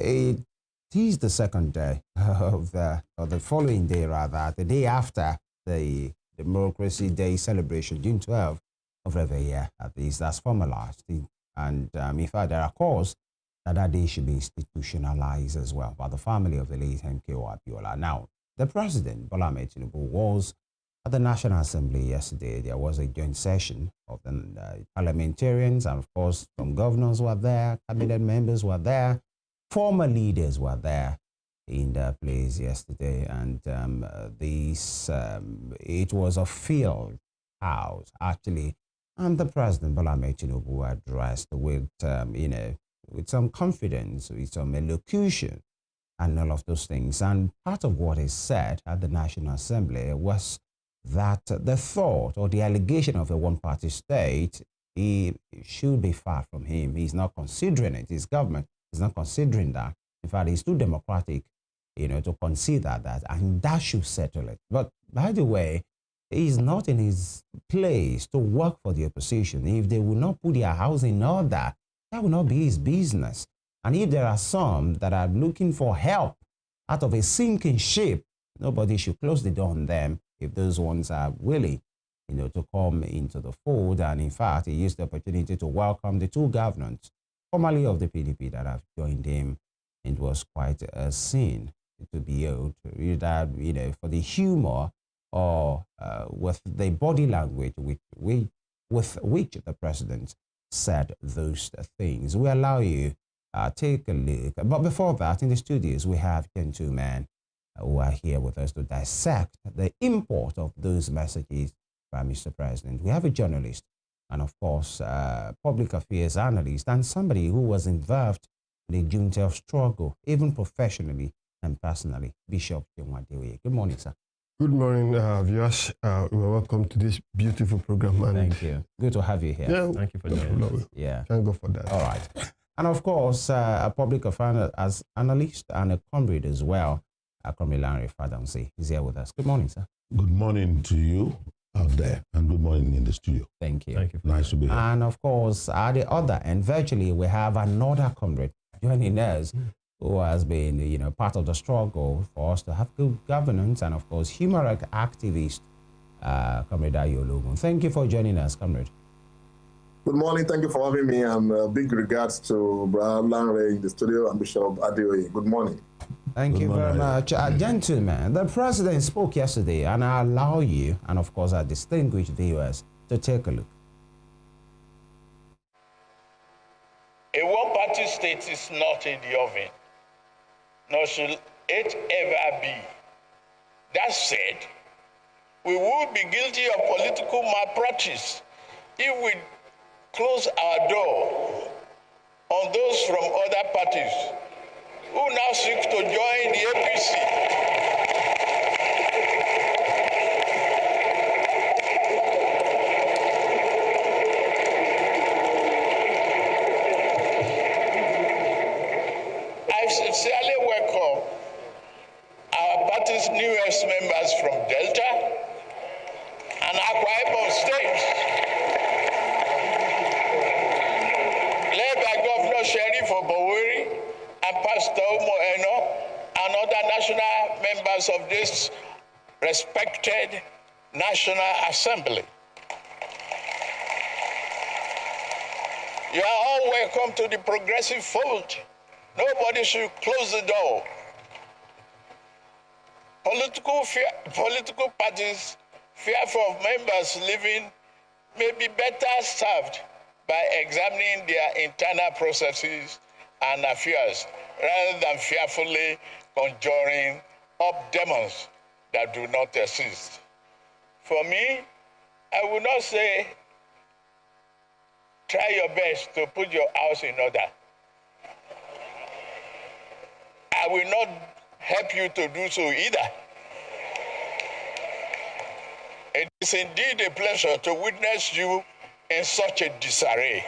It is the second day of or the following day rather, the day after the Democracy Day celebration, June 12th of every year. At least that's formalized. And in fact, there are calls that day should be institutionalized as well by the family of the late MKO Abiola. Now, the president, Bola Tinubu, was at the National Assembly yesterday. There was a joint session of the parliamentarians, and of course, some governors were there, cabinet members were there, former leaders were there in the place yesterday, and it was a filled house actually, and the president Bola Tinubu addressed with with some confidence, with some elocution, and all of those things. And part of what is said at the National Assembly was that the thought or the allegation of a one-party state, he should be far from him. He's not considering it. His government is not considering that. In fact, he's too democratic, to consider that, and that should settle it. But by the way, he's not in his place to work for the opposition. If they will not put their house in order, that will not be his business. And if there are some that are looking for help out of a sinking ship, nobody should close the door on them if those ones are willing, to come into the fold. And in fact, he used the opportunity to welcome the two governors, formerly of the PDP, that have joined him. It was quite a scene to behold, that, for the humor or with the body language with which the president said those things. We allow you take a look. But before that, in the studios, we have gentlemen who are here with us to dissect the import of those messages by Mr. President. We have a journalist and, of course, public affairs analyst and somebody who was involved in the June 12 struggle, even professionally and personally, Bishop Jemwadewe. Good morning, sir. Good morning, viewers. Welcome to this beautiful program. And thank you. Good to have you here. Yeah, thank you for joining us. Yeah. Thank God for that. All right. And of course, a public affairs as analyst and a comrade as well, Comrade Larry Fadansi is here with us. Good morning, sir. Good morning to you out there, and good morning in the studio. Thank you. Thank you. Nice to be here. And of course, at the other end, virtually, we have another comrade joining us who has been, part of the struggle for us to have good governance, and of course, human rights activist, Comrade Ayologun. Thank you for joining us, comrade. Good morning. Thank you for having me, and big regards to Brother Lanre in the studio and Bishop Adeoye. Good morning. Thank you very much. Gentlemen, the president spoke yesterday, and I allow you, and of course our distinguished viewers, to take a look. A one-party state is not in the oven, nor should it ever be. That said, we would be guilty of political malpractice if we close our door on those from other parties who now seek to join the APC. I sincerely welcome our party's newest members from Delta and Akwa Ibom states, led by Governor Sheriff Oboweri and Pastor Umo and other national members of this respected National Assembly. You are all welcome to the progressive fold. Nobody should close the door. Political parties fearful of members leaving may be better served by examining their internal processes and affairs rather than fearfully conjuring up demons that do not exist. For me, I would not say try your best to put your house in order. I will not help you to do so either. It is indeed a pleasure to witness you in such a disarray.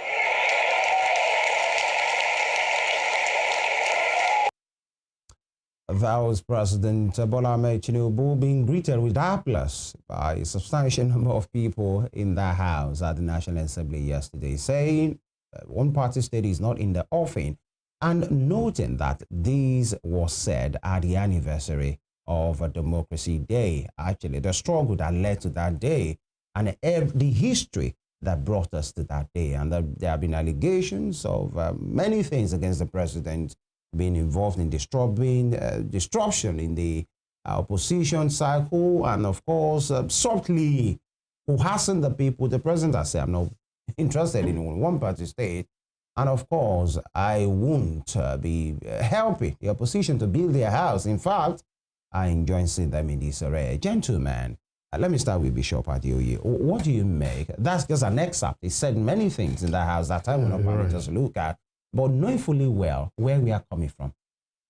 That was President Bola Tinubu being greeted with applause by a substantial number of people in that house at the National Assembly yesterday, saying one party state is not in the offing And noting that this was said at the anniversary of a Democracy Day, actually the struggle that led to that day and the history that brought us to that day. And there have been allegations of many things against the president being involved in disruption in the opposition cycle, and of course, subtly harassing the people. The president has said, I'm not interested in one-party state. And of course, I won't be helping the opposition to build their house. In fact, I enjoy seeing them in this array. Gentlemen, let me start with Bishop Adeoye. What do you make? That's just an excerpt. He said many things in that house that I will not permit us to look at. But knowing fully well where we are coming from,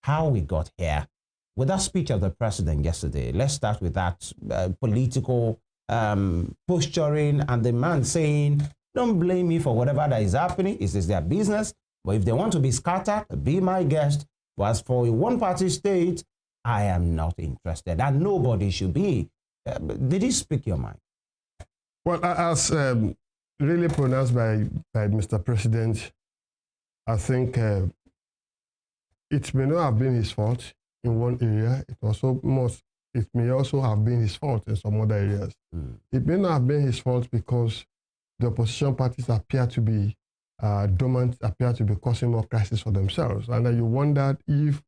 how we got here, with that speech of the president yesterday, let's start with that political posturing and the man saying, don't blame me for whatever that is happening. It is their business. But if they want to be scattered, be my guest. But as for a one-party state, I am not interested. And nobody should be. Did he speak your mind? Well, as really pronounced by Mr. President, I think it may not have been his fault in one area. It may also have been his fault in some other areas. It may not have been his fault because the opposition parties appear to be dormant, appear to be causing more crisis for themselves. And then you wondered if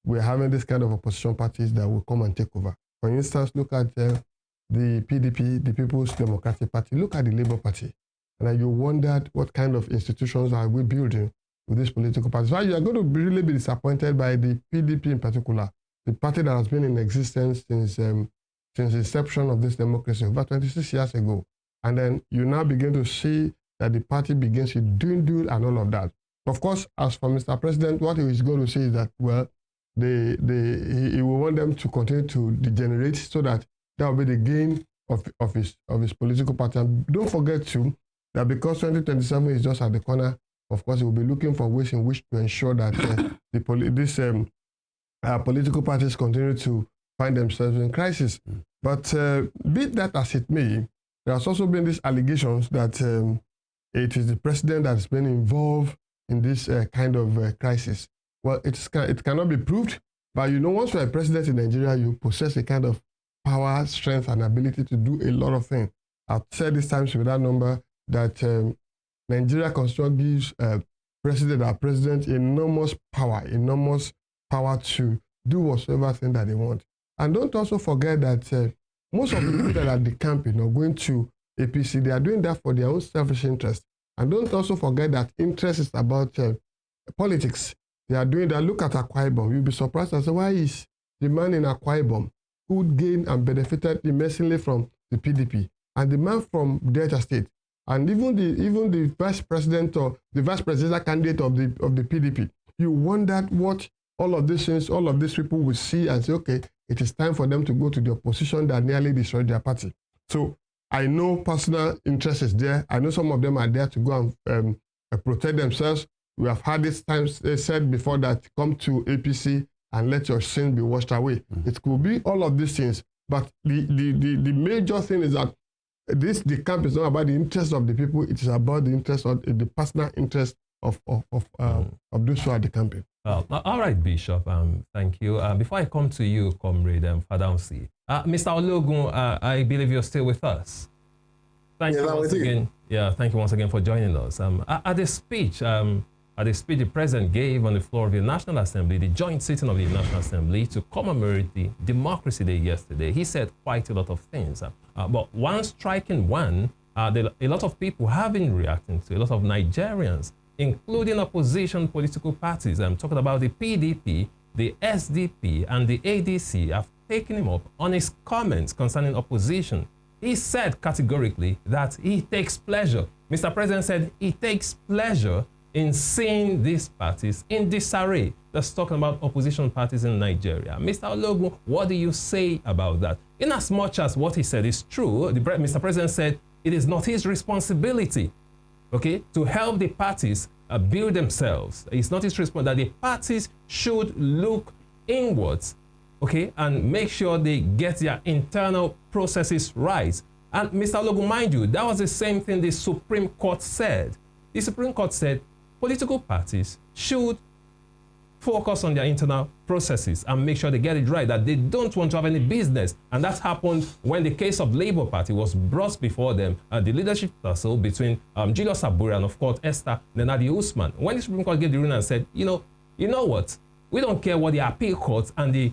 we're having this kind of opposition parties that will come and take over. For instance, look at the PDP, the People's Democratic Party. Look at the Labour Party. And then you wondered what kind of institutions are we building with these political parties. Well, you are going to really be disappointed by the PDP in particular, the party that has been in existence since the inception of this democracy, about 26 years ago. And then you now begin to see that the party begins to dwindle and all of that. Of course, as for Mr. President, what he is going to say is that, well, he will want them to continue to degenerate so that will be the gain of his political party. And don't forget too that because 2027 is just at the corner, of course, he will be looking for ways in which to ensure that political parties continue to find themselves in crisis. But be that as it may, there has also been these allegations that it is the president that has been involved in this kind of crisis. Well, it cannot be proved, but you know, once you're a president in Nigeria, you possess a kind of power, strength, and ability to do a lot of things. I've said this times with that number that Nigeria Constitution gives our president enormous power to do whatsoever thing that they want. And don't also forget that most of the people that are at the campaign are going to APC, they are doing that for their own selfish interest. And don't also forget that interest is about politics. They are doing that. Look at Akwa Ibom. You'll be surprised and say, why is the man in Akwa Ibom who gained and benefited immensely from the PDP, and the man from Delta State, and even the vice president or the vice presidential candidate of the PDP, you wondered what all of these things, all of these people will see and say, okay, it is time for them to go to the opposition that nearly destroyed their party. So I know personal interest is there. I know some of them are there to go and protect themselves. We have had this times said before that come to APC and let your sin be washed away. It could be all of these things, but the major thing is that the camp is not about the interest of the people. It is about the interest of the personal interest of those who are the campaign. All right, Bishop. Thank you. Before I come to you, Comrade Fadamsi, Mr. Ologun, I believe you're still with us. Thank you once again. Yeah, thank you once again for joining us. At the speech the President gave on the floor of the National Assembly, the joint sitting of the National Assembly, to commemorate the Democracy Day yesterday, he said quite a lot of things. But one striking one, a lot of people have been reacting to, a lot of Nigerians, including opposition political parties. I'm talking about the PDP, the SDP, and the ADC have taken him up on his comments concerning opposition. He said categorically that he takes pleasure. Mr. President said he takes pleasure in seeing these parties in disarray. That's talking about opposition parties in Nigeria. Mr. Ologun, what do you say about that? In as much as what he said is true, Mr. President said it is not his responsibility, okay, to help the parties build themselves. It's not his responsibility that the parties should look inwards, okay, and make sure they get their internal processes right. And Mr. Ologun, mind you, that was the same thing the Supreme Court said. The Supreme Court said political parties should focus on their internal processes and make sure they get it right, that they don't want to have any business. And that happened when the case of Labour Party was brought before them, the leadership tussle between Julius Abure and, of course, Esther Nenadi Usman. When the Supreme Court gave the ruling and said, you know what, we don't care what the appeal court and the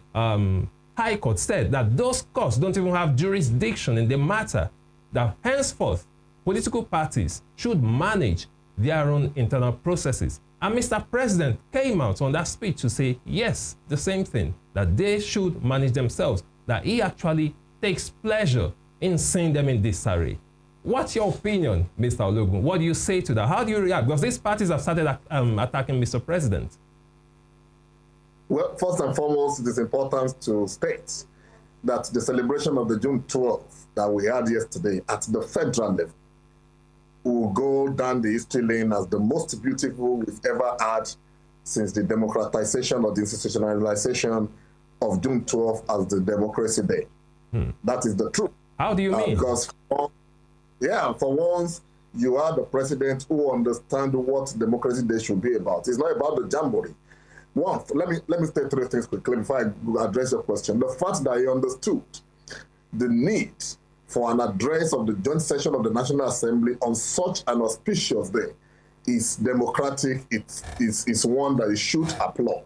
High Court said, that those courts don't even have jurisdiction in the matter, that henceforth political parties should manage their own internal processes. And Mr. President came out on that speech to say, yes, the same thing, that they should manage themselves, that he actually takes pleasure in seeing them in disarray. What's your opinion, Mr. Ologun? What do you say to that? How do you react? Because these parties have started attacking Mr. President. Well, first and foremost, it is important to state that the celebration of the June 12th that we had yesterday at the federal level will go down the history lane as the most beautiful we've ever had since the democratization or the institutionalization of June 12th as the Democracy Day. That is the truth. How do you mean? Because, for once, you are the president who understands what Democracy Day should be about. It's not about the jamboree. One, let me state three things quickly before I address your question. The fact that he understood the need for an address of the joint session of the National Assembly on such an auspicious day is democratic. It's one that he should applaud.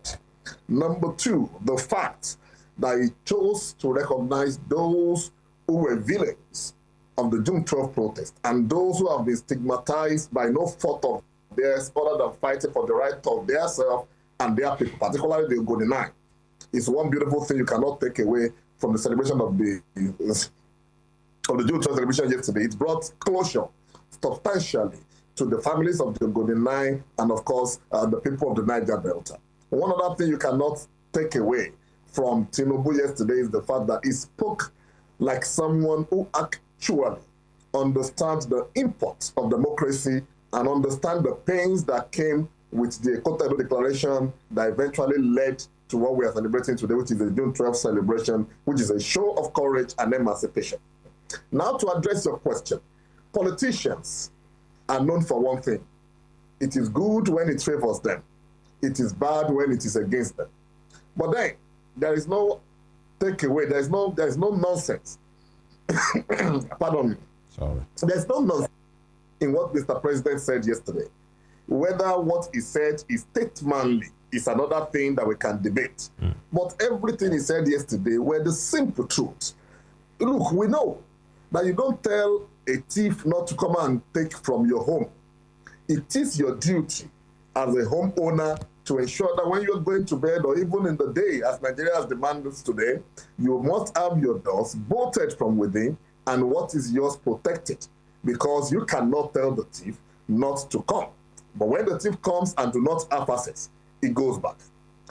Number two, the fact that he chose to recognize those who were villains of the June 12 protest and those who have been stigmatized by no fault of theirs other than fighting for the right of their self and their people, particularly the Ogoni. It's one beautiful thing you cannot take away from the celebration of the June 12 celebration yesterday. It brought closure substantially to the families of the Ogoni and, of course, the people of the Niger Delta. One other thing you cannot take away from Tinubu yesterday is the fact that he spoke like someone who actually understands the import of democracy and understands the pains that came with the Cotonou Declaration that eventually led to what we are celebrating today, which is the June 12th celebration, which is a show of courage and emancipation. Now, to address your question, politicians are known for one thing. It is good when it favors them. It is bad when it is against them. But then, there is no takeaway. There is no nonsense. Pardon me. Sorry. There's no nonsense in what Mr. President said yesterday. Whether what he said is statesmanly is another thing that we can debate. But everything he said yesterday were the simple truths. Look, we know that you don't tell a thief not to come and take from your home. It is your duty as a homeowner to ensure that when you're going to bed or even in the day, as Nigeria has demanded today, you must have your doors bolted from within and what is yours protected, because you cannot tell the thief not to come. But when the thief comes and do not have access, it goes back.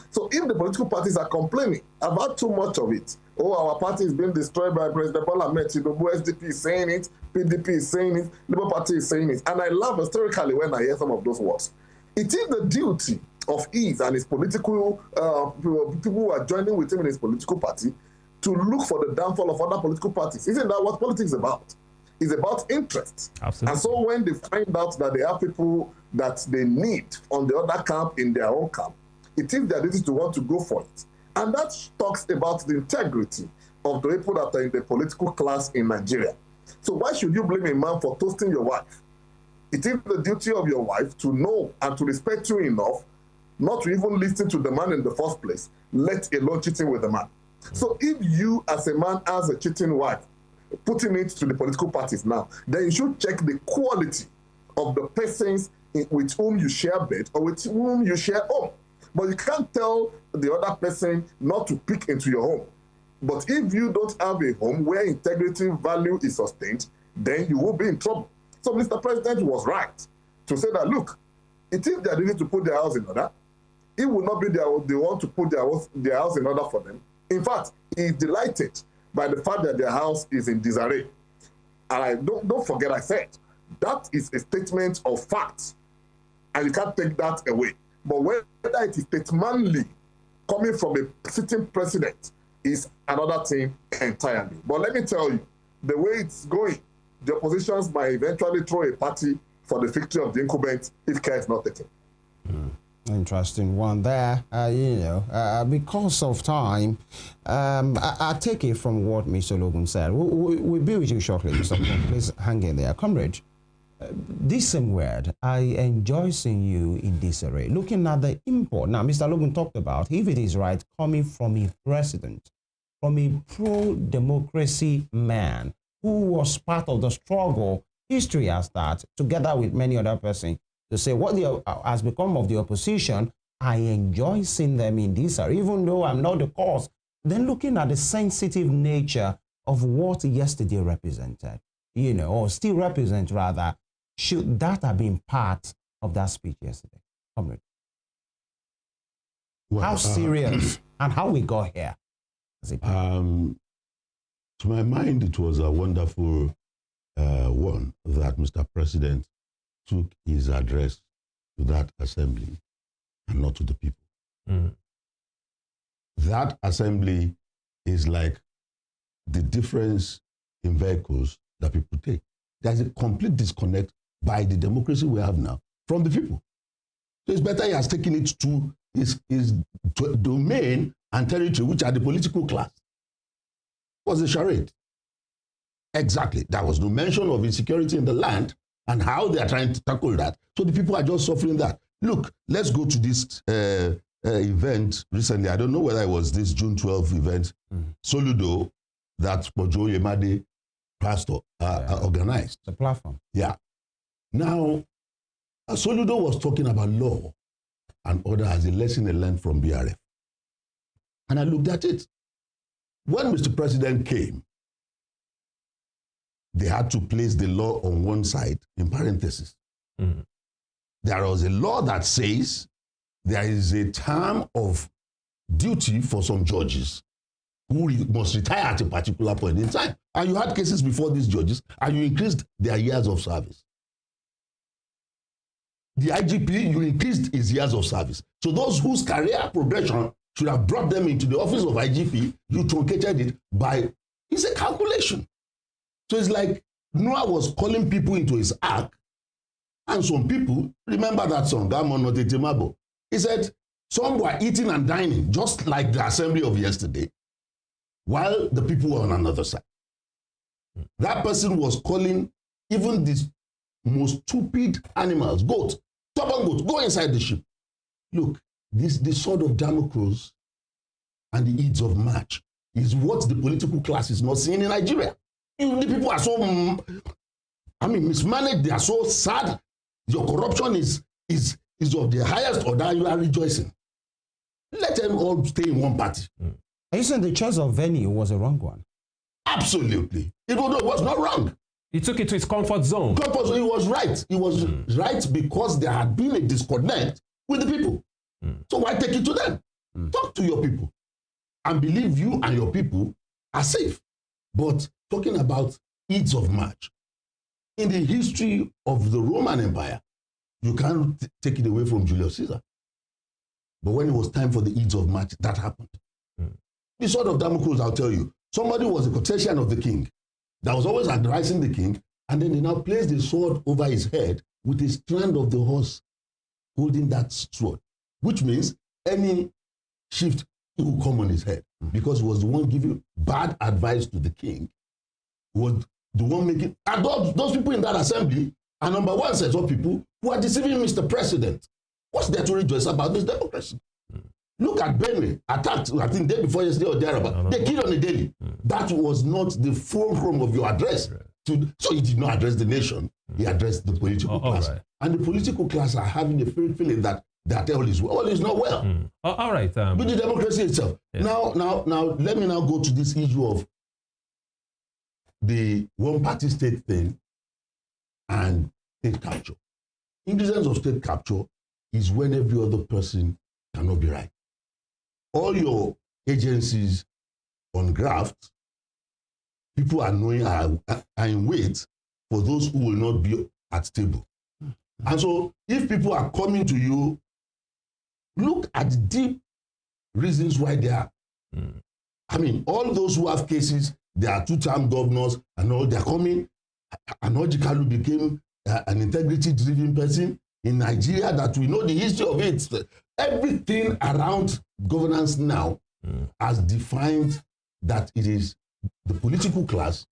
So if the political parties are complaining about too much of it, our party is being destroyed by President Bola Tinubu, SDP is saying it, PDP is saying it, Labour Party is saying it, and I laugh hysterically when I hear some of those words. It is the duty of his and his political people who are joining with him in his political party to look for the downfall of other political parties. Isn't that what politics is about? It's about interest. Absolutely. And so when they find out that they have people that they need on the other camp in their own camp, it is their duty to want to go for it. And that talks about the integrity of the people that are in the political class in Nigeria. So why should you blame a man for toasting your wife? It is the duty of your wife to know and to respect you enough not to even listen to the man in the first place, let alone cheating with the man. So if you as a man has a cheating wife, putting it to the political parties now, then you should check the quality of the persons with whom you share bed or with whom you share home. But you can't tell the other person not to peek into your home. But if you don't have a home where integrity value is sustained, then you will be in trouble. So Mr. President was right to say that, look, it is their duty to put their house in order. It will not be the one to put their house in order for them. In fact, he is delighted by the fact that their house is in disarray. And don't forget I said, that is a statement of facts. And you can't take that away. But whether it is statesmanly coming from a sitting president is another thing entirely. But let me tell you, the way it's going, the oppositions might eventually throw a party for the victory of the incumbent if care is not taken. Interesting one there. Because of time, I take it from what Mr. Logan said. We'll be with you shortly, Mr. Logan. Please hang in there. Comrade, this same word, I enjoy seeing you in this array. Looking at the import. Now, Mr. Logan talked about, if it is right, coming from a president, from a pro-democracy man who was part of the struggle, history has that, together with many other persons, to say what has become of the opposition. I enjoy seeing them in this area, even though I'm not the cause. Then looking at the sensitive nature of what yesterday represented, or still represent rather, should that have been part of that speech yesterday? Comrade. Well, how serious and how we got here? To my mind, it was a wonderful one that Mr. President took his address to that assembly and not to the people. Mm. That assembly is like the difference in vehicles that people take. There's a complete disconnect by the democracy we have now from the people. So it's better he has taken it to his domain and territory, which are the political class. It was a charade. Exactly. There was no mention of insecurity in the land and how they are trying to tackle that. So the people are just suffering that. Look, let's go to this event recently. I don't know whether it was this June 12th event, Soludo, that Mojo Yemade pastor organized. The platform. Yeah. Now, Soludo was talking about law and order as a lesson they learned from BRF. And I looked at it. When Mr. President came, they had to place the law on one side in parentheses. Mm-hmm. There was a law that says there is a term of duty for some judges who must retire at a particular point in time. And you had cases before these judges, and you increased their years of service. The IGP, you increased his years of service. So those whose career progression should have brought them into the office of IGP, you truncated it by, it's a calculation. So it's like Noah was calling people into his ark, and some people, remember that song, he said, some were eating and dining, just like the assembly of yesterday, while the people were on another side. That person was calling even these most stupid animals, goats, stubborn goats, go inside the ship. Look, the sword of Damocles and the Ides of March is what the political class is not seeing in Nigeria. The people are so, mismanaged. They are so sad. Your corruption is of the highest order. You are rejoicing. Let them all stay in one party. Are you saying the choice of venue was a wrong one? Absolutely. It was not wrong. He took it to his comfort zone. He was right. He was right because there had been a disconnect with the people. So why take it to them? Talk to your people and believe you and your people are safe. But talking about Ides of March, in the history of the Roman Empire, you can't take it away from Julius Caesar. But when it was time for the Ides of March, that happened. The sword of Damocles, I'll tell you, somebody was a concession of the king that was always advising the king, and then they now placed the sword over his head with a strand of the horse holding that sword, which means any shift it will come on his head, because he was the one giving bad advice to the king. He was the one making, and those people in that assembly are number one set of people who are deceiving Mr. President. What's there to rejoice about this democracy? Look at Benue, attacked, I think, day before yesterday or thereabout. They killed on the daily. That was not the fulcrum of your address. So he did not address the nation. He addressed the political class. Right. And the political class are having a feeling that all is not well. All right. With the democracy itself. Yeah. Now, let me now go to this issue of the one-party state thing and state capture. Ingredients of state capture is when every other person cannot be right. All your agencies on graft, people are knowing are in wait for those who will not be at table. And so if people are coming to you, look at the deep reasons why they are. All those who have cases, they are two-term governors and all, they're coming. And Ojikalu became an integrity-driven person. in Nigeria that we know the history of it. Everything around governance now has defined that it is the political class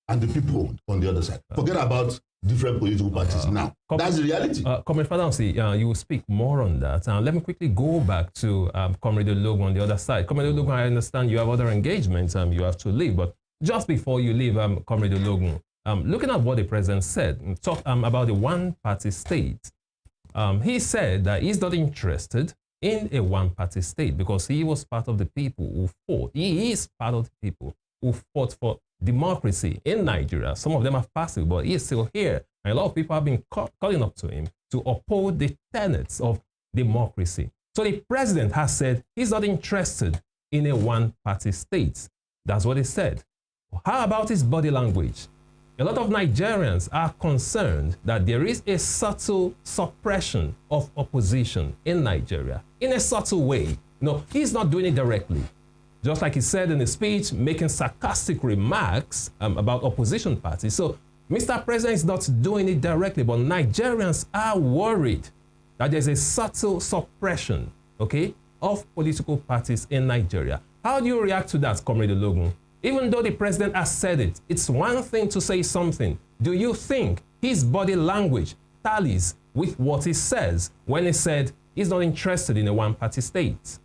and the people on the other side. Forget about different political parties now. That's the reality. Comrade Fadamsi, you will speak more on that. Let me quickly go back to Comrade Ologun on the other side. Comrade Ologun, I understand you have other engagements, you have to leave, but just before you leave, Comrade Ologun, looking at what the president said, talk about the one-party state, he said that he's not interested in a one-party state because he was part of the people who fought. He is part of the people who fought for democracy in Nigeria. Some of them have passed it, but he is still here. And a lot of people have been calling up to him to uphold the tenets of democracy. So the president has said he's not interested in a one-party state. That's what he said. How about his body language? A lot of Nigerians are concerned that there is a subtle suppression of opposition in Nigeria in a subtle way. No, he's not doing it directly. Just like he said in his speech, making sarcastic remarks about opposition parties. So Mr. President is not doing it directly, but Nigerians are worried that there's a subtle suppression, okay, of political parties in Nigeria. How do you react to that, Comrade Ologun? Even though the president has said it, it's one thing to say something. Do you think his body language tallies with what he says when he said he's not interested in a one-party state?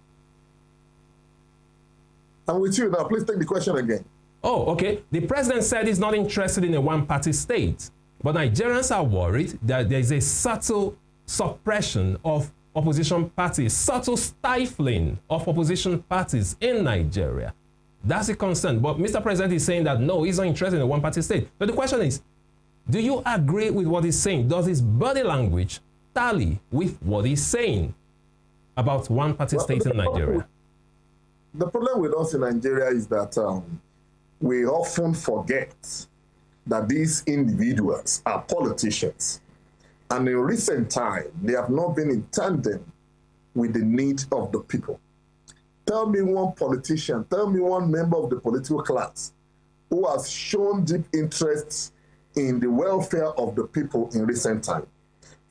I'm with you now. Please take the question again. Oh, okay. The president said he's not interested in a one-party state, but Nigerians are worried that there's a subtle suppression of opposition parties, subtle stifling of opposition parties in Nigeria. That's a concern. But Mr. President is saying that no, he's not interested in a one-party state. But the question is, do you agree with what he's saying? Does his body language tally with what he's saying about one-party states in Nigeria? The problem with us in Nigeria is that we often forget that these individuals are politicians. And in recent time, they have not been in tandem with the needs of the people. Tell me one politician, tell me one member of the political class who has shown deep interests in the welfare of the people in recent time.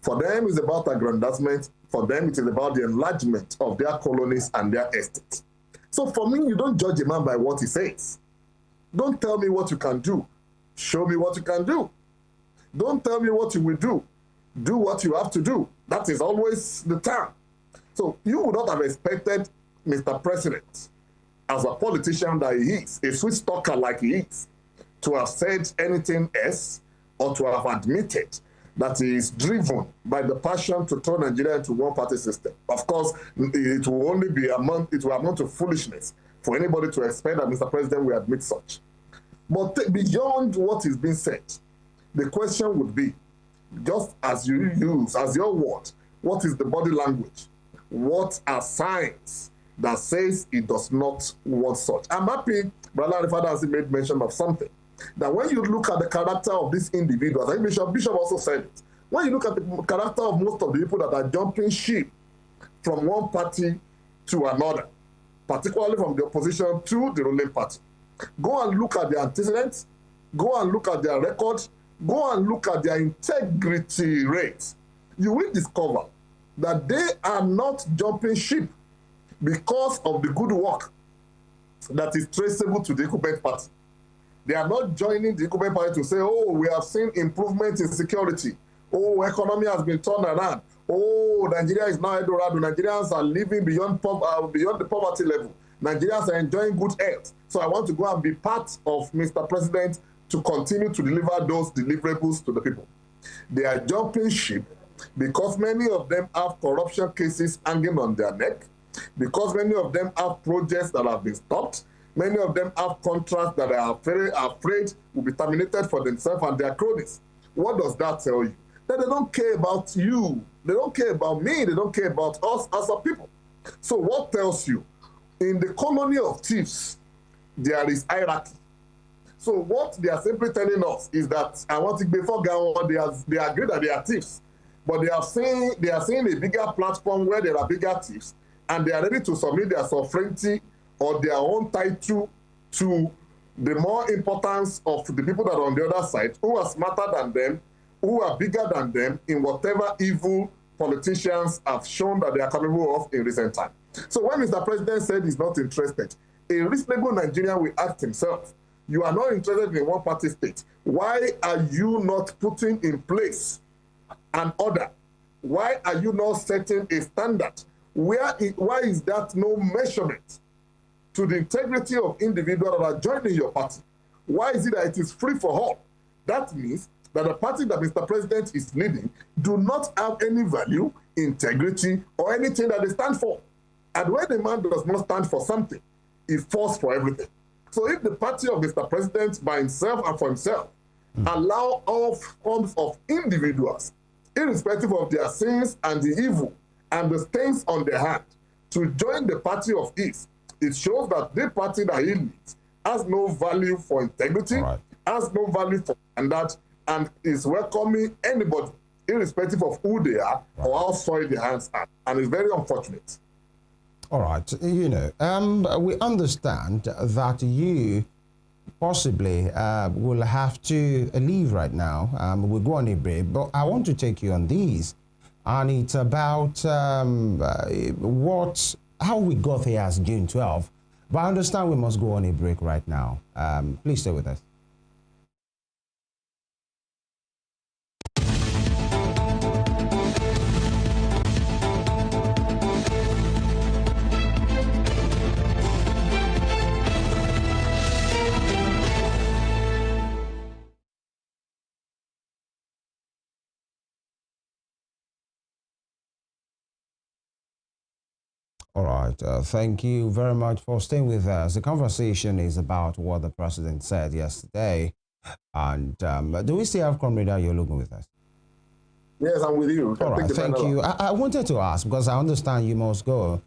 For them, it's about aggrandizement. For them, it is about the enlargement of their colonies and their estates. So for me, you don't judge a man by what he says. Don't tell me what you can do. Show me what you can do. Don't tell me what you will do. Do what you have to do. That is always the term. So you would not have expected Mr. President, as a politician that he is, a switch talker like he is, to have said anything else or to have admitted that he is driven by the passion to turn Nigeria into one-party system. Of course, it will only be amount to foolishness for anybody to expect that Mr. President will admit such. But beyond what is being said, the question would be, just as you use, as your word, what is the body language? What are signs that says it does not want such? I'm happy Brother Fadamsi made mention of something. That when you look at the character of these individuals, I think Bishop also said it, when you look at the character of most of the people that are jumping ship from one party to another, particularly from the opposition to the ruling party, go and look at their antecedents, go and look at their records, go and look at their integrity rates, you will discover that they are not jumping ship because of the good work that is traceable to the incumbent party. They are not joining the incumbent party to say, oh, we have seen improvement in security. Oh, economy has been turned around. Oh, Nigeria is now Eldorado. Nigerians are living beyond the poverty level. Nigerians are enjoying good health. So I want to go and be part of Mr. President to continue to deliver those deliverables to the people. They are jumping ship because many of them have corruption cases hanging on their neck, because many of them have projects that have been stopped, many of them have contracts that are very afraid will be terminated for themselves and their cronies. What does that tell you? That they don't care about you. They don't care about me. They don't care about us as a people. So what tells you? In the colony of thieves, there is hierarchy. So what they are simply telling us is that I want to before they agree that they are thieves, but they are saying a bigger platform where there are bigger thieves, and they are ready to submit their sovereignty or their own title to the more importance of the people that are on the other side, who are smarter than them, who are bigger than them in whatever evil politicians have shown that they are capable of in recent time. So when Mr. President said he's not interested, a reasonable Nigerian will ask himself, you are not interested in one-party state. Why are you not putting in place an order? Why are you not setting a standard? Why is that no measurement to the integrity of individuals that are joining your party? Why is it that it is free for all? That means that the party that Mr. President is leading do not have any value, integrity, or anything that they stand for. And when a man does not stand for something, he falls for everything. So if the party of Mr. President by himself and for himself allow all forms of individuals, irrespective of their sins and the evil and the stains on their hand, to join the party of his, it shows that the party that he leads has no value for integrity, has no value for standard, and is welcoming anybody, irrespective of who they are or how soiled their hands are. And it's very unfortunate. All right, you know, we understand that you possibly will have to leave right now. We'll go on a break, but I want to take you on these. And it's about how we got here as June 12th. But I understand we must go on a break right now. Please stay with us. All right, thank you very much for staying with us. The conversation is about what the president said yesterday. And do we still have Comrade Ayologun with us? Yes, I'm with you. All right, thank you. I wanted to ask, because I understand you must go,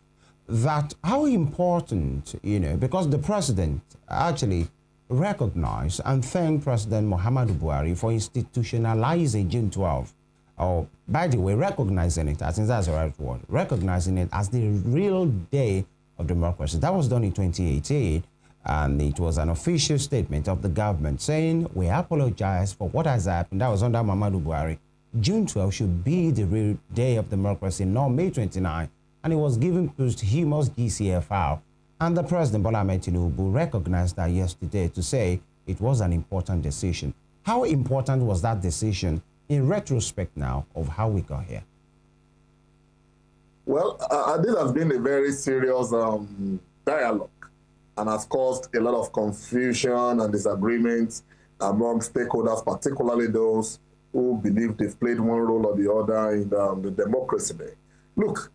that how important, you know, because the president actually recognized and thanked President Muhammadu Buhari for institutionalizing June 12th. Oh, by the way, recognizing it, I think that's the right word, recognizing it as the real day of democracy. That was done in 2018, and it was an official statement of the government saying, we apologize for what has happened. That was under Muhammadu Buhari. June 12 should be the real day of democracy, not May 29, and it was given posthumous GCFR. And the President, Bola Tinubu, recognized that yesterday to say it was an important decision. How important was that decision in retrospect now of how we got here? Well, this has been a very serious dialogue and has caused a lot of confusion and disagreement among stakeholders, particularly those who believe they've played one role or the other in the democracy day. Look,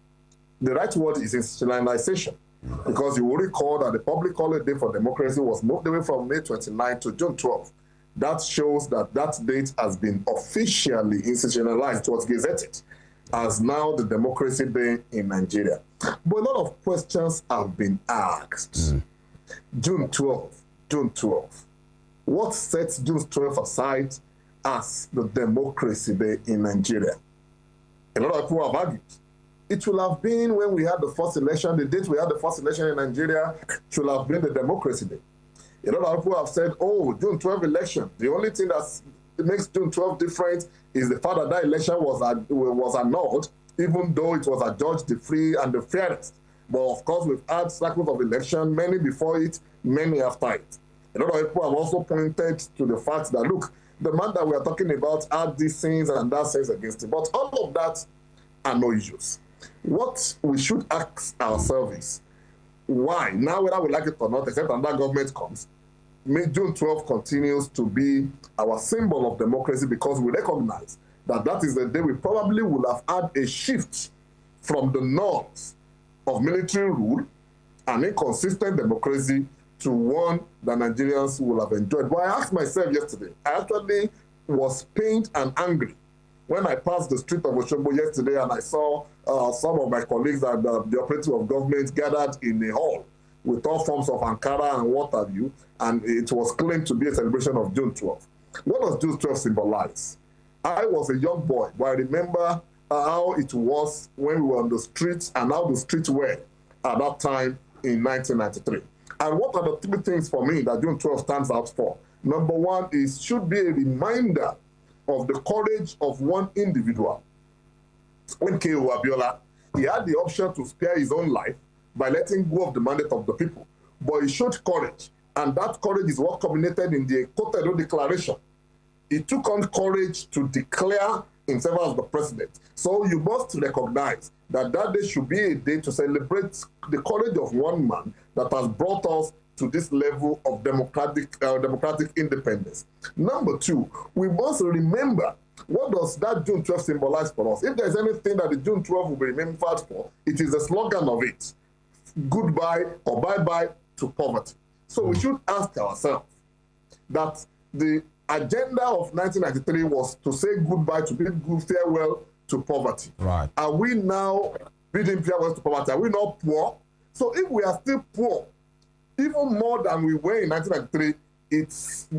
the right word is institutionalization, because you will recall that the public holiday for democracy was moved away from May 29 to June 12. That shows that that date has been officially institutionalized, was gazetted as now the Democracy Day in Nigeria. But a lot of questions have been asked. June 12. What sets June 12 aside as the Democracy Day in Nigeria? A lot of people have argued. It will have been when we had the first election, the date we had the first election in Nigeria should have been the Democracy Day. A lot of people have said, oh, June 12 election, the only thing that makes June 12 different is the fact that that election was annulled, even though it was adjudged the free and the fairest. But of course, we've had cycles of election, many before it, many after it. A lot of people have also pointed to the fact that, look, the man that we are talking about had these sins and that sins against him. But all of that are no issues. What we should ask ourselves is, why, now whether we like it or not, except another government comes, June 12 continues to be our symbol of democracy, because we recognize that that is the day we probably will have had a shift from the norms of military rule and inconsistent democracy to one that Nigerians will have enjoyed. But I asked myself yesterday, I actually was pained and angry when I passed the street of Osogbo yesterday and I saw some of my colleagues at the operative of government gathered in a hall with all forms of Ankara and what have you, and it was claimed to be a celebration of June 12. What does June 12 symbolize? I was a young boy, but I remember how it was when we were on the streets and how the streets were at that time in 1993. And what are the three things for me that June 12 stands out for? Number one is should be a reminder of the courage of one individual. When K.O. Abiola, he had the option to spare his own life by letting go of the mandate of the people. But he showed courage, and that courage is what culminated in the Cotonou Declaration. He took on courage to declare himself as the president. So you must recognize that that day should be a day to celebrate the courage of one man that has brought us to this level of democratic independence. Number two, we must remember, what does that June 12 symbolize for us? If there's anything that the June 12 will be remembered for, it is the slogan of it: goodbye or bye-bye to poverty. So we should ask ourselves that the agenda of 1993 was to say goodbye, to bid good farewell to poverty. Right. Are we now bidding farewell to poverty? Are we not poor? So if we are still poor, even more than we were in 1993,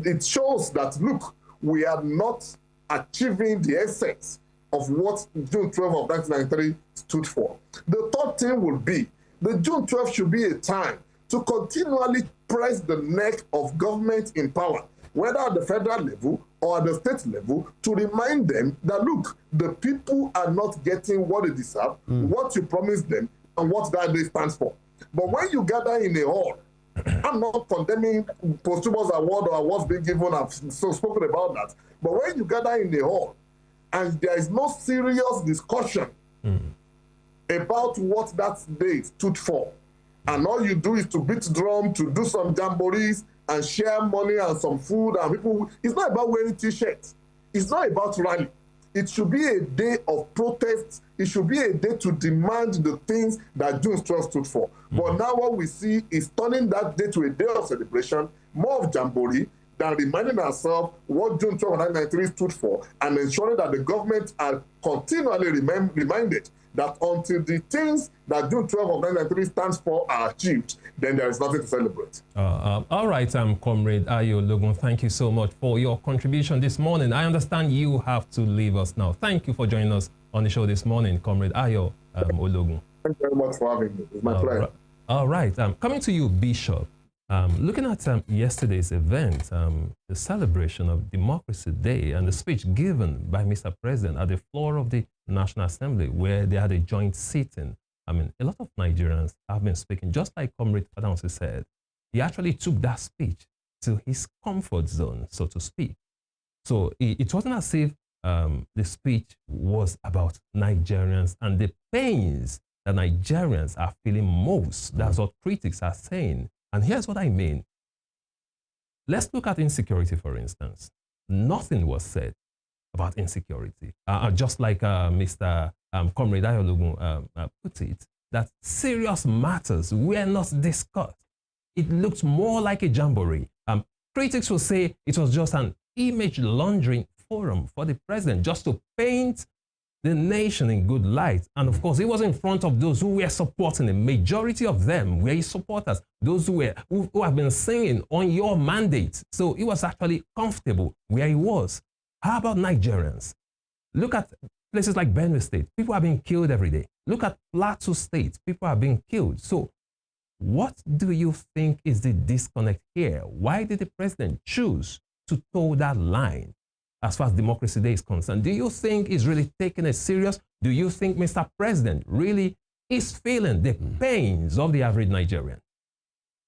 it shows that, look, we are not achieving the essence of what June 12 of 1993 stood for. The third thing would be, the June 12 should be a time to continually press the neck of government in power, whether at the federal level or at the state level, to remind them that, look, the people are not getting what they deserve, what you promised them, and what that day stands for. But when you gather in a hall, I'm not condemning posthumous award or awards being given, I've spoken about that. But when you gather in a hall and there is no serious discussion about what that day stood for, and all you do is to beat drum, to do some jamborees and share money and some food, and people, it's not about wearing t-shirts. It's not about rally. It should be a day of protest. It should be a day to demand the things that June 12 stood for. But now what we see is turning that day to a day of celebration, more of jamboree, than reminding ourselves what June 12, 1993 stood for, and ensuring that the government are continually reminded that until the things that June 12 of 1993 stands for are achieved, then there is nothing to celebrate. All right, Comrade Ayo Ologun, thank you so much for your contribution this morning. I understand you have to leave us now. Thank you for joining us on the show this morning, Comrade Ayo Ologun. Thank you very much for having me. It's my pleasure. All right, coming to you, Bishop. Looking at yesterday's event, the celebration of Democracy Day and the speech given by Mr. President at the floor of the National Assembly, where they had a joint sitting. I mean, a lot of Nigerians have been speaking, just like Comrade Fadansi said. He actually took that speech to his comfort zone, so to speak. So it wasn't as if the speech was about Nigerians and the pains that Nigerians are feeling most. That's what critics are saying. And here's what I mean. Let's look at insecurity, for instance. Nothing was said about insecurity. Just like Mr. Comrade Ayo Ologun put it, that serious matters were not discussed. It looked more like a jamboree. Critics will say it was just an image laundering forum for the president, just to paint the nation in good light. And of course, he was in front of those who were supporting him. Majority of them were his supporters, those who have been singing on your mandate. So he was actually comfortable where he was. How about Nigerians? Look at places like Benue State. People are being killed every day. Look at Plateau State. People are being killed. So what do you think is the disconnect here? Why did the president choose to toe that line as far as Democracy Day is concerned? Do you think he's really taking it serious? Do you think Mr. President really is feeling the pains of the average Nigerian?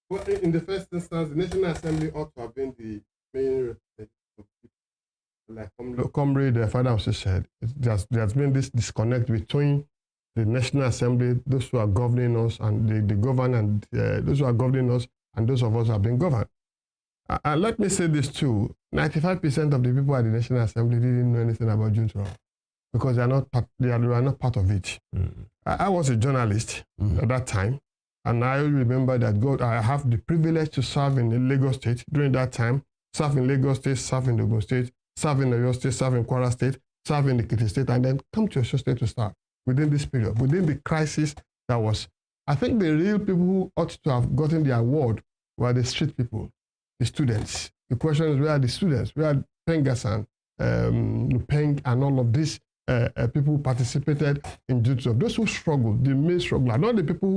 Well, in the first instance, the National Assembly ought to have been the main representative of people. Like Comrade Fadansi said, there's been this disconnect between the National Assembly, those who are governing us, and the governed, and those who are governing us, and those of us who have been governed. And let me say this too, 95% of the people at the National Assembly didn't know anything about June 12 because they were not part of it. I was a journalist at that time, and I remember that I have the privilege to serve in Lagos State during that time, serve in Lagos State, serve in Ogun State, serve in Oyo State, serve in Kwara State, serve in Ekiti State, and then come to Oyo State to start within this period, within the crisis that was. I think the real people who ought to have gotten the award were the street people, the students. The question is, where are the students? Where are Pengasan, Peng, and all of these people who participated in June 12? Those who struggled, the main struggler, not the people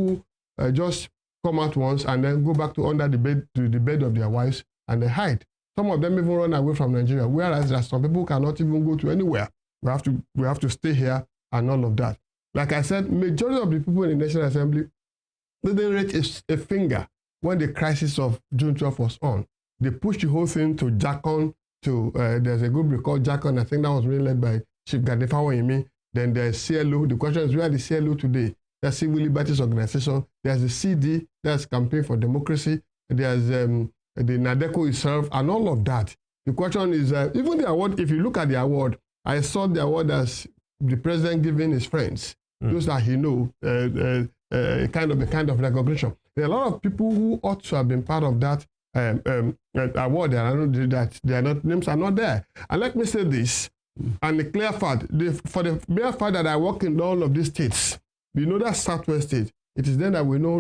who just come out once and then go back to under the bed of their wives and they hide. Some of them even run away from Nigeria, whereas there are some people who cannot even go to anywhere. We have to stay here and all of that. Like I said, majority of the people in the National Assembly didn't raise a finger when the crisis of June 12 was on. They pushed the whole thing to JACON, there's a group called JACON, I think that was really led by Chief Gadefawayemi. Then there's CLO. The question is, where are the CLO today? There's Civil Liberties Organization. There's the CD, there's Campaign for Democracy. There's the NADECO itself, and all of that. The question is, even the award, if you look at the award, I saw the award as the president giving his friends, those that he knows, kind of recognition. There are a lot of people who ought to have been part of that award, and I know that their names are not there. And let me say this, and the clear fact, for the mere fact that I work in all of these states, we know that Southwest state, it is then that we know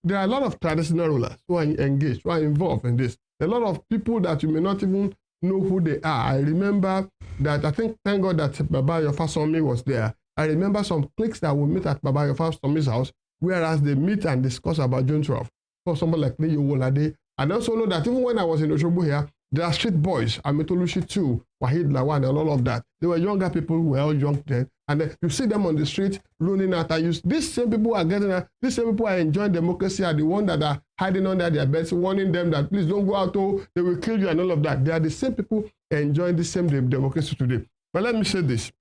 there are a lot of traditional rulers who are engaged, who are involved in this. There are a lot of people that you may not even know who they are. I remember that, I think, thank God that Baba Yofasomi was there. I remember some cliques that will meet at Baba Yofasomi's house, whereas they meet and discuss about June 12. So someone like Leyo Wolade. And I also know that even when I was in Oshobo here, there are street boys, Amitolushi too, Wahid Lawan, and all of that. They were younger people who were all young then. And then you see them on the street running out. These same people are getting out. These same people are enjoying democracy, are the ones that are hiding under their beds, warning them that please don't go out, oh, they will kill you and all of that. They are the same people enjoying the same democracy today. But let me say this.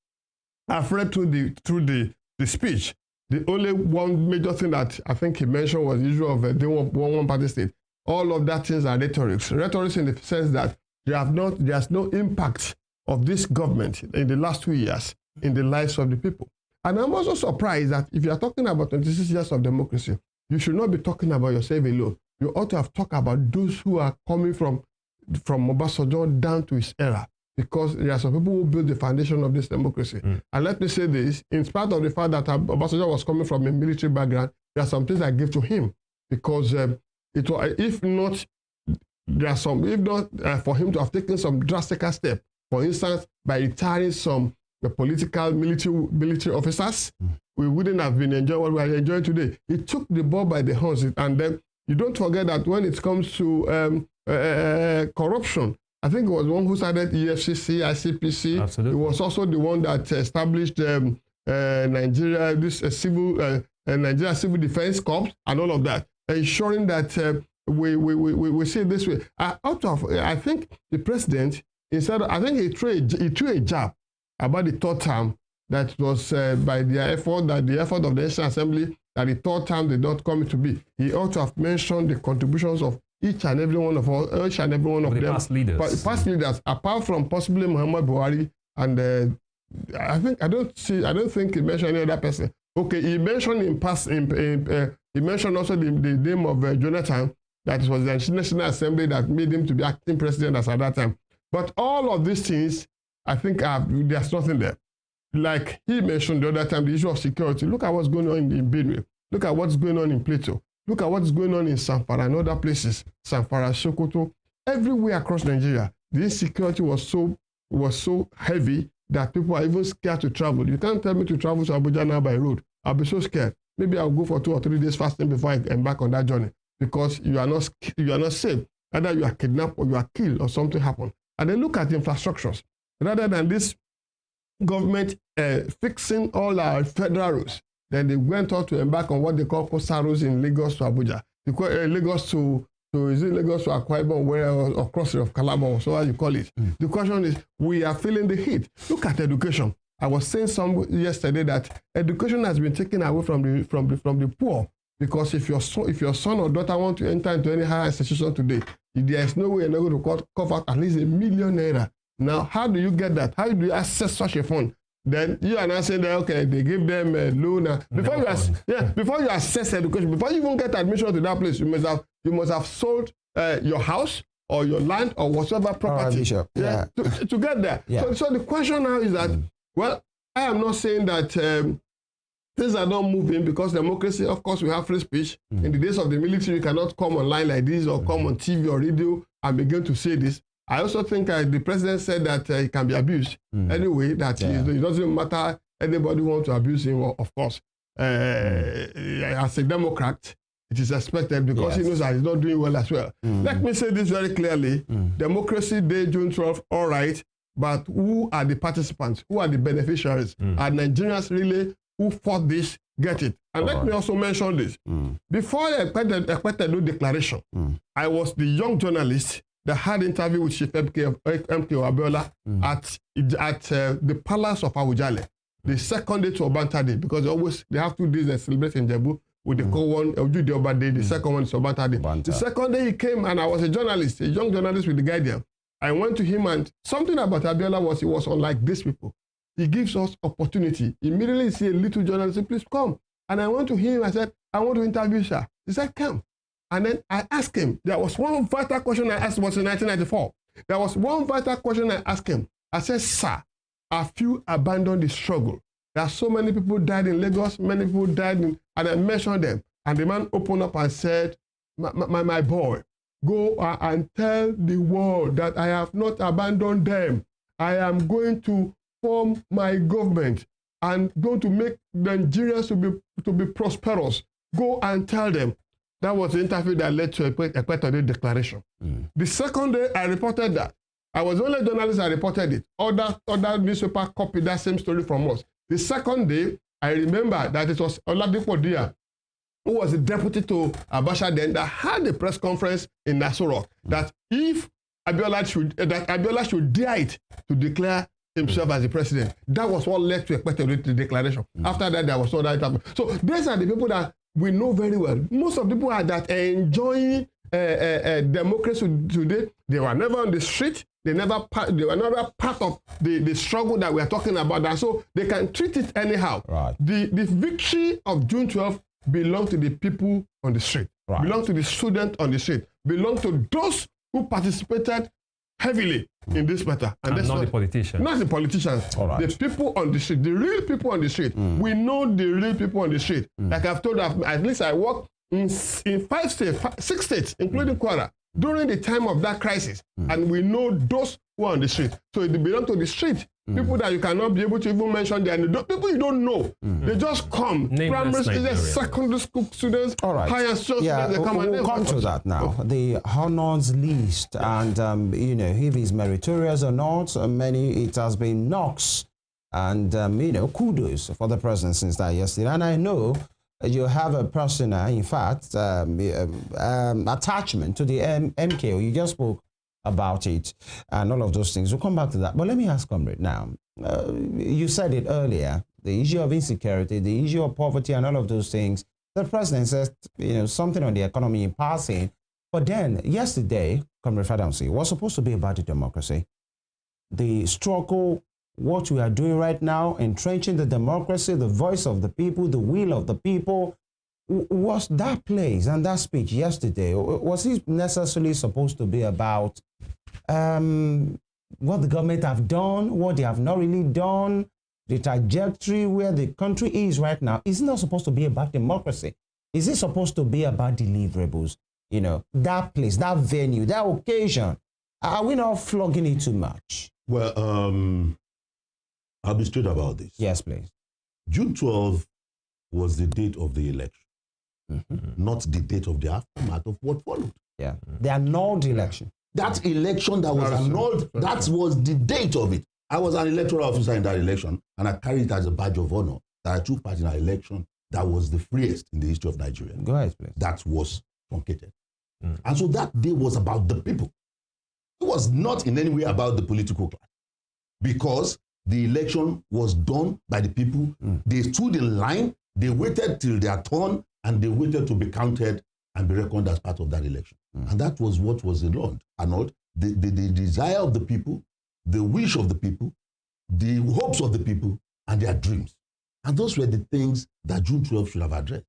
I've read through the speech. The only one major thing that I think he mentioned was the issue of the one party state. All of that things are rhetorics. Rhetorics in the sense that there's no impact of this government in the last 2 years in the lives of the people. And I'm also surprised that if you are talking about 26 years of democracy, you should not be talking about yourself alone. You ought to have talked about those who are coming from Obasanjo down to his era, because there are some people who built the foundation of this democracy. And let me say this, in spite of the fact that Obasanjo was coming from a military background, there are some things I give to him, because if not for him to have taken some drastic steps, for instance, by retiring some political military officers, we wouldn't have been enjoying what we are enjoying today. He took the ball by the horns, and then you don't forget that when it comes to corruption, I think it was one who started EFCC, ICPC. Absolutely. He was also the one that established Nigeria Civil Defense Corps and all of that, ensuring that we see it this way. I think the president, he threw a jab about the third term that was by the effort of the National Assembly, that the third term did not come to be. He ought to have mentioned the contributions of each and every one of them. Past leaders. Past leaders, apart from possibly Muhammad Buhari, and I don't think he mentioned any other person. Okay, he mentioned he mentioned also the name of Jonathan, that was the National Assembly that made him to be acting president as at that time. But all of these things, I think there's nothing there. Like he mentioned the other time, the issue of security. Look at what's going on in Benue. Look at what's going on in Plateau. Look at what's going on in Zamfara and other places. Zamfara, Sokoto, everywhere across Nigeria. The insecurity was so heavy that people are even scared to travel. You can't tell me to travel to Abuja now by road. I'll be so scared. Maybe I'll go for 2 or 3 days fasting before I embark on that journey, because you are not safe. Either you are kidnapped or you are killed or something happened. And then look at the infrastructures. Rather than this government fixing all our federal roads, then they went on to embark on what they call coastal roads in Lagos to Abuja. Lagos to Akwa Ibom, or crossing of Calabar, so as you call it. The question is, we are feeling the heat. Look at education. I was saying yesterday that education has been taken away from the poor, because if your son or daughter want to enter into any higher institution today, there is no way you're not going to cover at least ₦1 million. Now, how do you get that? How do you access such a fund? Then you are not saying that, okay, they give them a loan. Before you access education, before you even get admission to that place, you must have sold your house or your land or whatever property to get there. Yeah. So the question now is that, well, I am not saying that things are not moving, because democracy, of course, we have free speech. In the days of the military, you cannot come online like this or come on TV or radio and begin to say this. I also think the president said that he can be abused. Anyway, that it doesn't matter, anybody wants to abuse him, of course. As a Democrat, it is expected because he knows that he's not doing well as well. Let me say this very clearly. Democracy Day, June 12th, all right, but who are the participants? Who are the beneficiaries? Are Nigerians really who fought this get it? And let me also mention this. Before the Ekpetedo declaration, I was the young journalist that had interview with Chief MK Abiola at the Palace of Awujale, the second day to Obanta Day, because they have 2 days they celebrate in Jebu. With the one, the other day, the second one is Obanta Day. The second day he came and I was a journalist, a young journalist with the Guardian. I went to him and something about Abiola was he was unlike these people. He gives us opportunity. Immediately he said, a little journalist said, please come. And I went to him, I said, I want to interview sir. He said, come. And then I asked him, there was one vital question I asked, was in 1994. There was one vital question I asked him. I said, sir, have you abandoned the struggle? There are so many people died in Lagos, many people died in, and I mentioned them. And the man opened up and said, my boy, go and tell the world that I have not abandoned them. I am going to form my government and going to make Nigerians to be prosperous. Go and tell them. That was the interview that led to a Ekpetedo declaration. The second day I reported that. I was the only journalist that reported it. Other newspaper copied that same story from us. The second day, I remember that it was Oladipo Dia, who was the deputy to Abacha then, that had a press conference in Nassau Rock, that if Abiola should dare it to declare himself as the president. That was what led to a declaration. After that, there was no that. So these are the people that we know very well. Most of the people are that enjoying democracy today. They were never on the street. They were never part of the struggle that we are talking about. And so they can treat it anyhow. Right. The victory of June 12th belongs to the people on the street. Right. Belongs to the students on the street. Belongs to those who participated heavily in this matter. And that's not the politicians. Not the politicians. Right. The people on the street. The real people on the street. We know the real people on the street. Like I've told you, at least I worked in 5 states, 6 states, including Kwara, during the time of that crisis. And we know those who are on the street. So it belongs to the street. People that you cannot be able to even mention their names. People you don't know. They just come. Primary students, secondary school students, higher students, they come and we'll come to that now. The honors list and, you know, if he's meritorious or not, many, it has been knocks and, you know, kudos for the president since that yesterday. And I know you have a personal, in fact, attachment to the MKO. You just spoke about it and all of those things. We'll come back to that. But let me ask, comrade, now, you said it earlier, the issue of insecurity, the issue of poverty and all of those things. The president says, you know, something on the economy in passing. But then yesterday, comrade Fadamsi, was supposed to be about the democracy. The struggle, what we are doing right now, entrenching the democracy, the voice of the people, the will of the people. Was that place and that speech yesterday, was it necessarily supposed to be about what the government have done, what they have not really done, the trajectory where the country is right now? Is it not supposed to be about democracy? Is it supposed to be about deliverables? You know, that place, that venue, that occasion. Are we not flogging it too much? Well, I'll be straight about this. Yes, please. June 12th was the date of the election. Not the date of the aftermath of what followed. Yeah, they annulled the election. That election that was annulled, that was the date of it. I was an electoral officer in that election, and I carried it as a badge of honor that I took part in an election that was the freest in the history of Nigeria. Go ahead, please. That was truncated. And so that day was about the people. It was not in any way about the political class, because the election was done by the people. They stood in line, they waited till their turn, and they waited to be counted and be reckoned as part of that election. And that was what was annulled. The desire of the people, the wish of the people, the hopes of the people, and their dreams. And those were the things that June 12 should have addressed.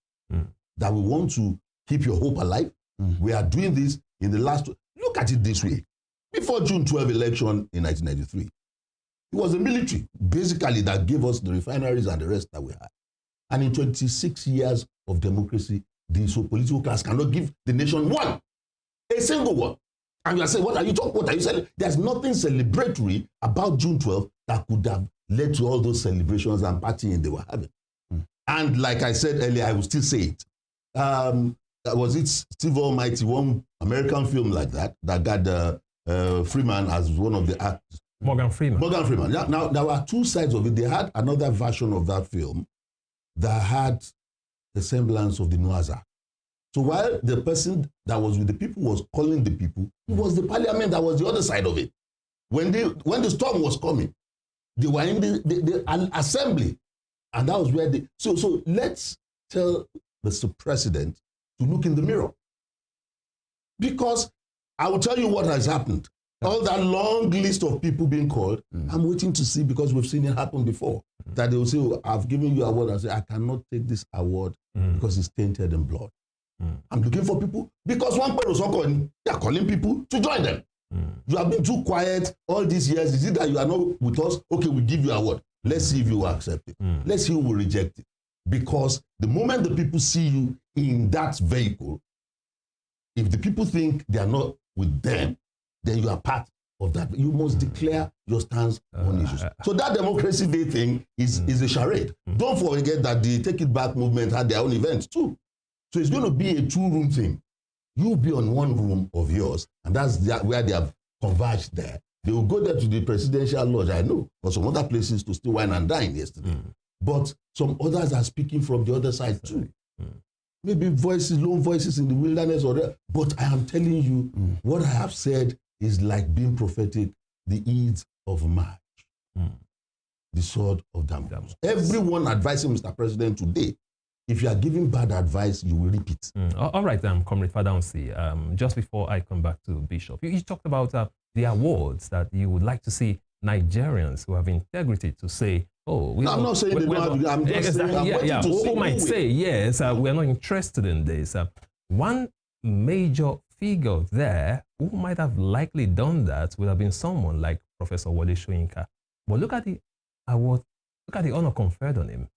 That we want to keep your hope alive. We are doing this in the last... Look at it this way. Before June 12 election in 1993, it was the military, basically, that gave us the refineries and the rest that we had. And in 26 years of democracy, the political class cannot give the nation one, a single one. And you are saying, what are you talking? What are you saying? There's nothing celebratory about June 12th that could have led to all those celebrations and partying they were having. And like I said earlier, I will still say it. was it Steve Almighty, one American film like that got Freeman as one of the actors. Morgan Freeman. Morgan Freeman. Yeah, now, there were two sides of it. They had another version of that film that had the semblance of the Noah's Ark. So while the person that was with the people was calling the people, it was the parliament that was the other side of it. When the storm was coming, they were in the assembly. And that was where they... So let's tell Mr. President to look in the mirror. Because I will tell you what has happened. All that long list of people being called, I'm waiting to see, because we've seen it happen before, that they will say, oh, I've given you an award. I say, I cannot take this award because it's tainted in blood. I'm looking for people, because one person, they are calling people to join them. You have been too quiet all these years. Is it that you are not with us? Okay, we give you an award. Let's see if you will accept it. Let's see who will reject it. Because the moment the people see you in that vehicle, if the people think they are not with them, then you are part of that. You must declare your stance on issues. So that Democracy Day thing is a charade. Don't forget that the Take It Back movement had their own events too. So it's going to be a two-room thing. You'll be on one room of yours, and that's where they have converged there. They will go there to the presidential lodge, I know, or some other places to still wine and dine yesterday. But some others are speaking from the other side too. Maybe voices, lone voices in the wilderness, but I am telling you, what I have said is like being prophetic, the Eid of March, the sword of Damascus. Everyone advising Mr. President today, if you are giving bad advice, you will reap it. All right, Comrade Fadansi, just before I come back to Bishop, you talked about the awards that you would like to see Nigerians who have integrity to say, oh, I'm not saying they don't have, I'm just saying, I'm waiting to see who might say, yes, we're not interested in this. One major figure there who might have likely done that would have been someone like Professor Wole Soyinka. But look at the award, look at the honor conferred on him.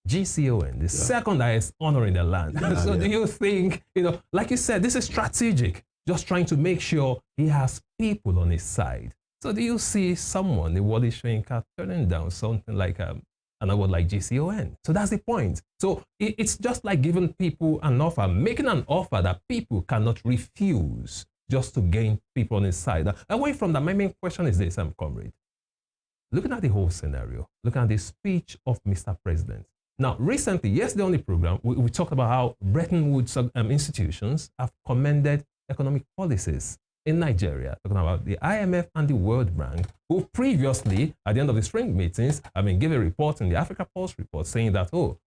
GCON, the second highest honor in the land. So do you think, like you said, this is strategic, just trying to make sure he has people on his side. So do you see someone, the Wole Soyinka, turning down something like an award like GCON? So that's the point. So it's just like giving people an offer, making an offer that people cannot refuse just to gain people on his side. Away from that, my main question is this, comrade. Looking at the whole scenario, looking at the speech of Mr. President. Now, recently, yesterday on the program, we talked about how Bretton Woods institutions have commended economic policies in Nigeria, talking about the IMF and the World Bank, who previously, at the end of the spring meetings, gave a report in the Africa Pulse report saying that, oh,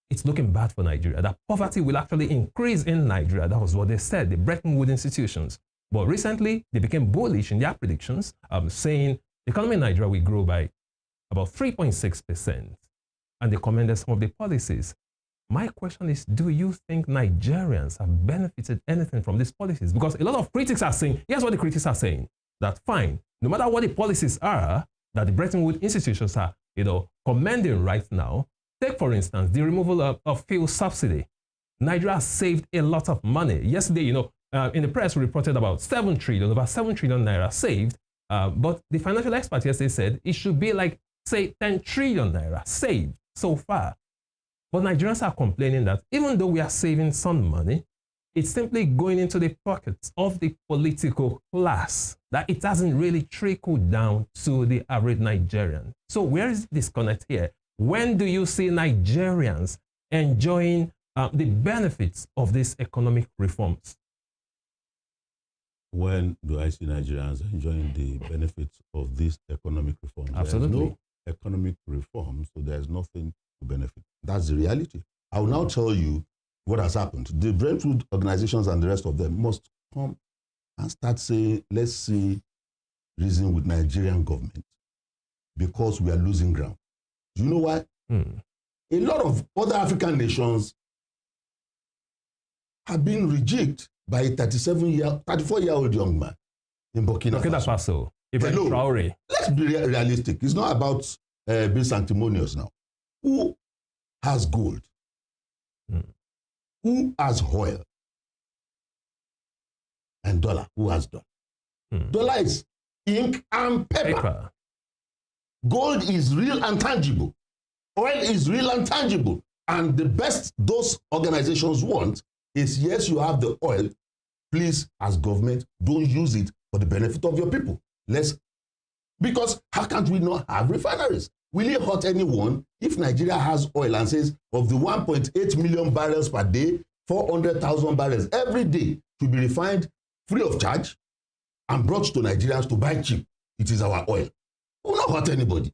it's looking bad for Nigeria, that poverty will actually increase in Nigeria. That was what they said, the Bretton Woods institutions. But recently, they became bullish in their predictions, saying the economy in Nigeria will grow by about 3.6%. And they commended some of the policies. My question is, do you think Nigerians have benefited anything from these policies? Because a lot of critics are saying, here's what the critics are saying, that fine, no matter what the policies are that the Bretton Woods institutions are, commending right now, take for instance, the removal of fuel subsidy. Nigeria has saved a lot of money. Yesterday, in the press, we reported about 7 trillion, over 7 trillion naira saved. But the financial expert yesterday said it should be like, say, 10 trillion naira saved so far. But Nigerians are complaining that even though we are saving some money, it's simply going into the pockets of the political class, that it hasn't really trickled down to the average Nigerian. So where is the disconnect here? When do you see Nigerians enjoying the benefits of these economic reforms? When do I see Nigerians enjoying the benefits of these economic reforms? Absolutely. There is no economic reform, so there's nothing to benefit. That's the reality. I will now tell you what has happened. The Bretton Woods organizations and the rest of them must come and start saying, let's see, reason with Nigerian government, because we are losing ground. Do you know why? A lot of other African nations have been rejected by a 34-year-old young man in Burkina Faso. Hello. Let's be realistic. It's not about being sanctimonious now. Who has gold? Who has oil? And dollar. Who has dollar? Dollar is ink and paper. Gold is real and tangible. Oil is real and tangible. And the best those organizations want is yes, you have the oil. Please, as government, don't use it for the benefit of your people. Because how can't we not have refineries? Will it hurt anyone if Nigeria has oil and says of the 1.8 million barrels per day, 400,000 barrels every day should be refined free of charge and brought to Nigerians to buy cheap? It is our oil. It will not hurt anybody.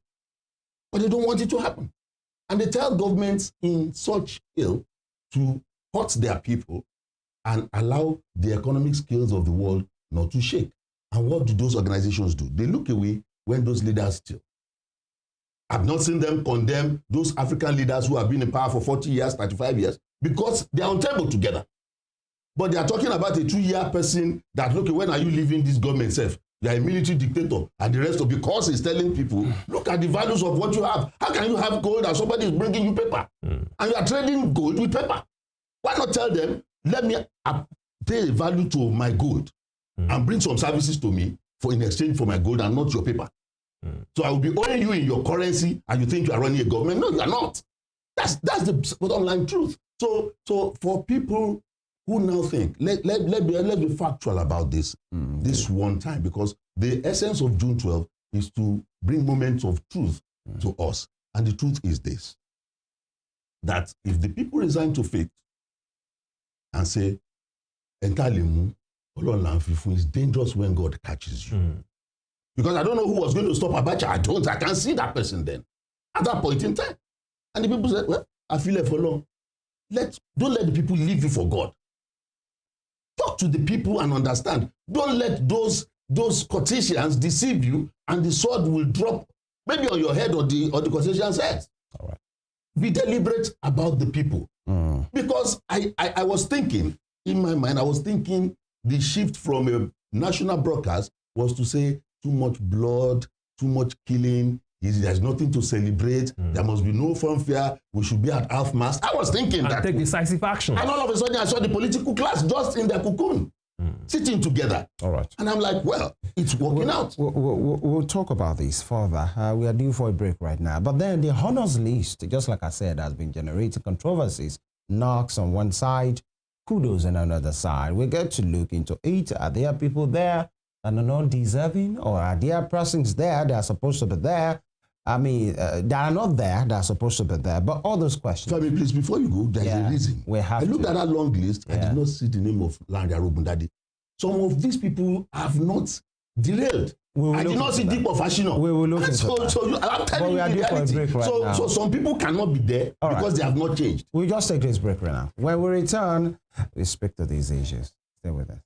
But they don't want it to happen. And they tell governments in such ill to hurt their people and allow the economic scales of the world not to shake. And what do those organizations do? They look away when those leaders steal. I've not seen them condemn those African leaders who have been in power for 40 years, 35 years, because they are on table together. But they are talking about a 2-year person that, look, when are you leaving this government self? You are a military dictator, and the rest of, because he's telling people, look at the values of what you have. How can you have gold and somebody is bringing you paper? And you are trading gold with paper. Why not tell them, let me pay a value to my gold and bring some services to me in exchange for my gold and not your paper? So I will be owing you in your currency and you think you are running a government. No, you are not. That's the bottom line truth. So for people who now think, let's be factual about this one time, because the essence of June 12 is to bring moments of truth to us. And the truth is this, that if the people resign to faith and say, entirely, it's dangerous when God catches you. Because I don't know who was going to stop Abacha. I can't see that person then at that point in time. And the people said, well, I feel it for long. Don't let the people leave you for God. Talk to the people and understand. Don't let those Cortesians deceive you, and the sword will drop maybe on your head or the Cortesian's head. All right. Be deliberate about the people. Because I was thinking, in my mind, the shift from a national broadcast was to say too much blood, too much killing, there's nothing to celebrate, there must be no fanfare, we should be at half mast. I was thinking that. Take decisive action. And all of a sudden I saw the political class just in their cocoon, sitting together. All right. And I'm like, well, it's working out. We'll talk about this further. We are due for a break right now. But then the honors list, just like I said, has been generating controversies. Knocks on one side, kudos on another side. We get to look into it. Are there people there and are not deserving, or are there persons there that are supposed to be there? I mean, that are not there, that are supposed to be there. But all those questions. Femi, please, before you go, there's a reason. I looked at that long list. I did not see the name of Lanre Arobundade. Some of these people have not derailed. I did not see Deep of Ashino. We will look into that. I'm telling you the reality. So some people cannot be there because they have not changed. We'll just take this break right now. When we return, we speak to these issues. Stay with us.